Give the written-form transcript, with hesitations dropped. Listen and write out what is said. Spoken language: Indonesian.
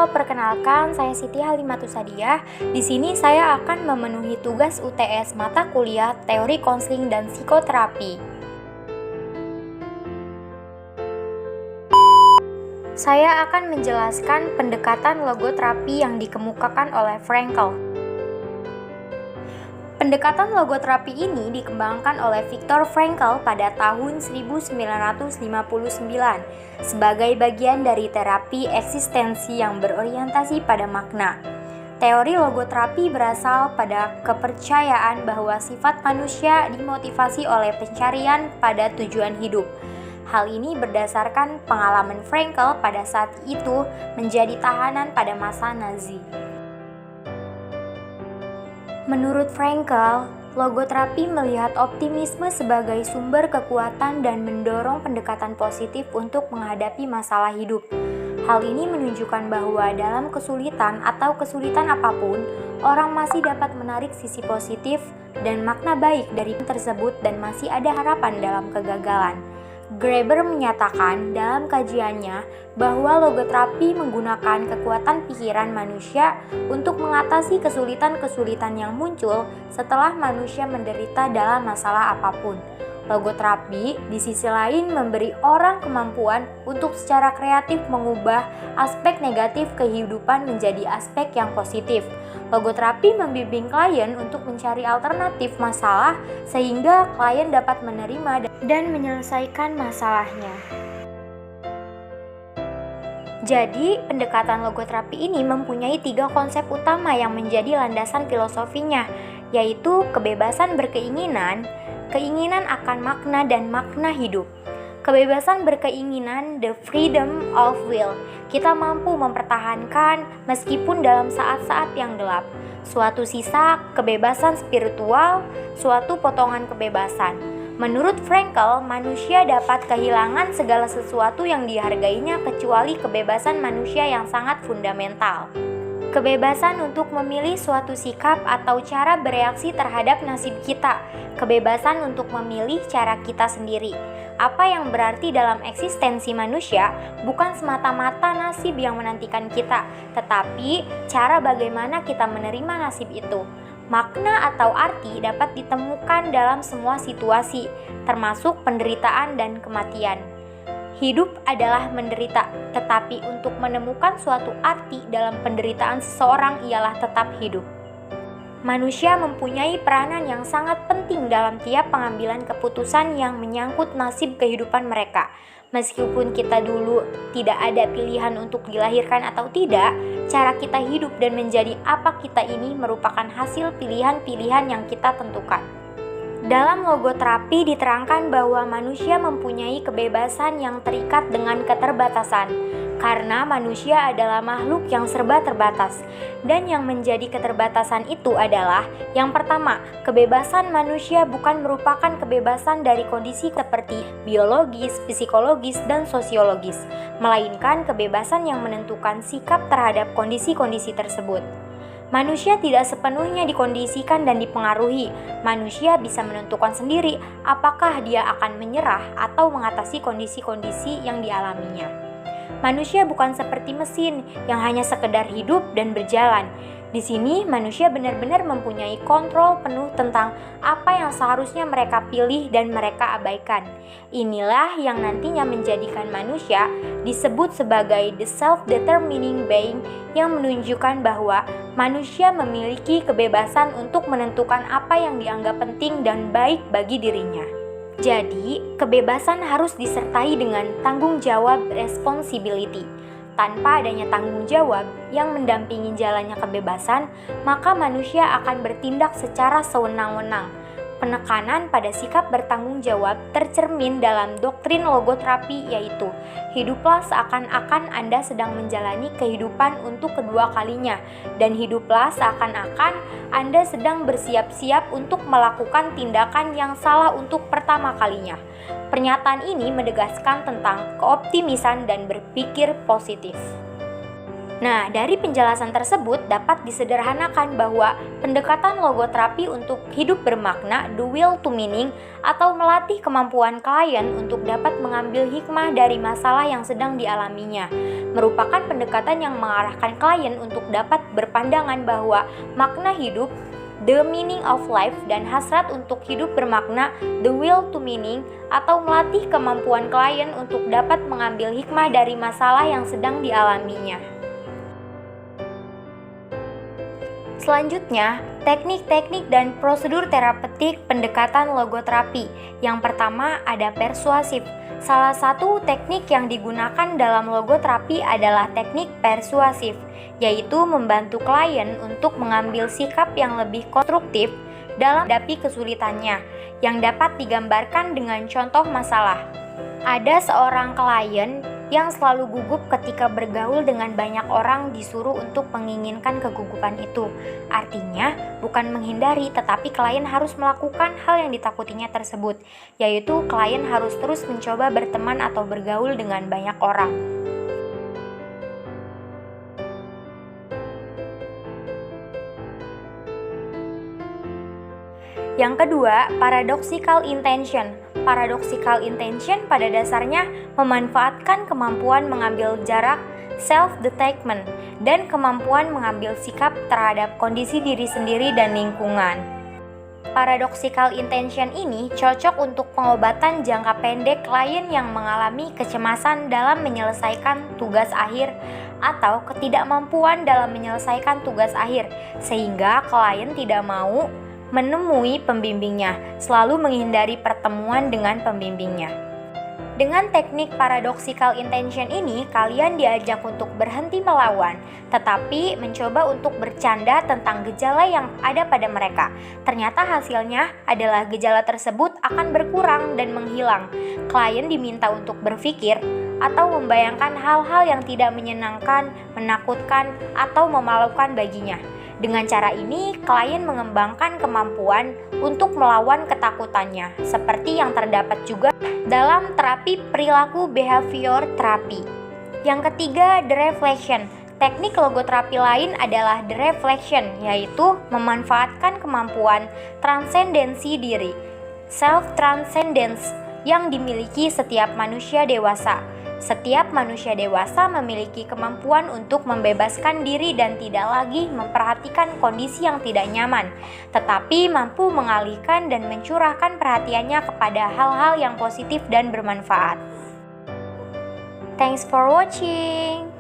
Halo, perkenalkan saya Siti Halimatus Sadiah. Di sini saya akan memenuhi tugas UTS mata kuliah Teori Konseling dan Psikoterapi. Saya akan menjelaskan pendekatan logoterapi yang dikemukakan oleh Frankl. Pendekatan logoterapi ini dikembangkan oleh Viktor Frankl pada tahun 1959 sebagai bagian dari terapi eksistensi yang berorientasi pada makna. Teori logoterapi berasal pada kepercayaan bahwa sifat manusia dimotivasi oleh pencarian pada tujuan hidup. Hal ini berdasarkan pengalaman Frankl pada saat itu menjadi tahanan pada masa Nazi. Menurut Frankl, logoterapi melihat optimisme sebagai sumber kekuatan dan mendorong pendekatan positif untuk menghadapi masalah hidup. Hal ini menunjukkan bahwa dalam kesulitan atau kesulitan apapun, orang masih dapat menarik sisi positif dan makna baik dari tersebut dan masih ada harapan dalam kegagalan. Graeber menyatakan dalam kajiannya bahwa logoterapi menggunakan kekuatan pikiran manusia untuk mengatasi kesulitan-kesulitan yang muncul setelah manusia menderita dalam masalah apapun. Logoterapi di sisi lain memberi orang kemampuan untuk secara kreatif mengubah aspek negatif kehidupan menjadi aspek yang positif. Logoterapi membimbing klien untuk mencari alternatif masalah sehingga klien dapat menerima dan menyelesaikan masalahnya. Jadi, pendekatan logoterapi ini mempunyai 3 konsep utama yang menjadi landasan filosofinya, yaitu kebebasan berkeinginan, keinginan akan makna, dan makna hidup. Kebebasan berkeinginan, the freedom of will. Kita mampu mempertahankan meskipun dalam saat-saat yang gelap. Suatu sisa kebebasan spiritual, suatu potongan kebebasan. Menurut Frankl, manusia dapat kehilangan segala sesuatu yang dihargainya kecuali kebebasan manusia yang sangat fundamental. Kebebasan untuk memilih suatu sikap atau cara bereaksi terhadap nasib kita. Kebebasan untuk memilih cara kita sendiri. Apa yang berarti dalam eksistensi manusia bukan semata-mata nasib yang menantikan kita, tetapi cara bagaimana kita menerima nasib itu. Makna atau arti dapat ditemukan dalam semua situasi, termasuk penderitaan dan kematian. Hidup adalah menderita, tetapi untuk menemukan suatu arti dalam penderitaan seseorang ialah tetap hidup. Manusia mempunyai peranan yang sangat penting dalam tiap pengambilan keputusan yang menyangkut nasib kehidupan mereka. Meskipun kita dulu tidak ada pilihan untuk dilahirkan atau tidak, cara kita hidup dan menjadi apa kita ini merupakan hasil pilihan-pilihan yang kita tentukan. Dalam logoterapi diterangkan bahwa manusia mempunyai kebebasan yang terikat dengan keterbatasan, karena manusia adalah makhluk yang serba terbatas. Dan yang menjadi keterbatasan itu adalah, yang pertama, kebebasan manusia bukan merupakan kebebasan dari kondisi seperti biologis, psikologis, dan sosiologis, melainkan kebebasan yang menentukan sikap terhadap kondisi-kondisi tersebut. Manusia tidak sepenuhnya dikondisikan dan dipengaruhi. Manusia bisa menentukan sendiri apakah dia akan menyerah atau mengatasi kondisi-kondisi yang dialaminya. Manusia bukan seperti mesin yang hanya sekedar hidup dan berjalan. Di sini manusia benar-benar mempunyai kontrol penuh tentang apa yang seharusnya mereka pilih dan mereka abaikan. Inilah yang nantinya menjadikan manusia disebut sebagai the self-determining being, yang menunjukkan bahwa manusia memiliki kebebasan untuk menentukan apa yang dianggap penting dan baik bagi dirinya. Jadi, kebebasan harus disertai dengan tanggung jawab responsibility. Tanpa adanya tanggung jawab yang mendampingi jalannya kebebasan, maka manusia akan bertindak secara sewenang-wenang. Penekanan pada sikap bertanggung jawab tercermin dalam doktrin logoterapi, yaitu hiduplah seakan-akan Anda sedang menjalani kehidupan untuk kedua kalinya, dan hiduplah seakan-akan Anda sedang bersiap-siap untuk melakukan tindakan yang salah untuk pertama kalinya. Pernyataan ini menegaskan tentang keoptimisan dan berpikir positif. Nah, dari penjelasan tersebut dapat disederhanakan bahwa pendekatan logoterapi untuk hidup bermakna, the will to meaning, atau melatih kemampuan klien untuk dapat mengambil hikmah dari masalah yang sedang dialaminya, merupakan pendekatan yang mengarahkan klien untuk dapat berpandangan bahwa makna hidup, the meaning of life, dan hasrat untuk hidup bermakna, the will to meaning, atau melatih kemampuan klien untuk dapat mengambil hikmah dari masalah yang sedang dialaminya. Selanjutnya, teknik-teknik dan prosedur terapeutik pendekatan logoterapi. Yang pertama ada persuasif. Salah satu teknik yang digunakan dalam logoterapi adalah teknik persuasif, yaitu membantu klien untuk mengambil sikap yang lebih konstruktif dalam menghadapi kesulitannya, yang dapat digambarkan dengan contoh masalah. Ada seorang klien yang selalu gugup ketika bergaul dengan banyak orang disuruh untuk menginginkan kegugupan itu. Artinya, bukan menghindari, tetapi klien harus melakukan hal yang ditakutinya tersebut, yaitu klien harus terus mencoba berteman atau bergaul dengan banyak orang. Yang kedua, paradoxical intention. Paradoxical intention pada dasarnya memanfaatkan kemampuan mengambil jarak, self-detachment, dan kemampuan mengambil sikap terhadap kondisi diri sendiri dan lingkungan. Paradoxical intention ini cocok untuk pengobatan jangka pendek klien yang mengalami kecemasan dalam menyelesaikan tugas akhir atau ketidakmampuan dalam menyelesaikan tugas akhir, sehingga klien tidak mau menemui pembimbingnya, selalu menghindari pertemuan dengan pembimbingnya. Dengan teknik paradoxical intention ini, kalian diajak untuk berhenti melawan, tetapi mencoba untuk bercanda tentang gejala yang ada pada mereka. Ternyata hasilnya adalah gejala tersebut akan berkurang dan menghilang. Klien diminta untuk berpikir atau membayangkan hal-hal yang tidak menyenangkan, menakutkan, atau memalukan baginya. Dengan cara ini, klien mengembangkan kemampuan untuk melawan ketakutannya, seperti yang terdapat juga dalam terapi perilaku behavior terapi. Yang ketiga, the reflection. Teknik logoterapi lain adalah the reflection, yaitu memanfaatkan kemampuan transendensi diri, self-transcendence, yang dimiliki setiap manusia dewasa. Setiap manusia dewasa memiliki kemampuan untuk membebaskan diri dan tidak lagi memperhatikan kondisi yang tidak nyaman, tetapi mampu mengalihkan dan mencurahkan perhatiannya kepada hal-hal yang positif dan bermanfaat. Thanks for watching.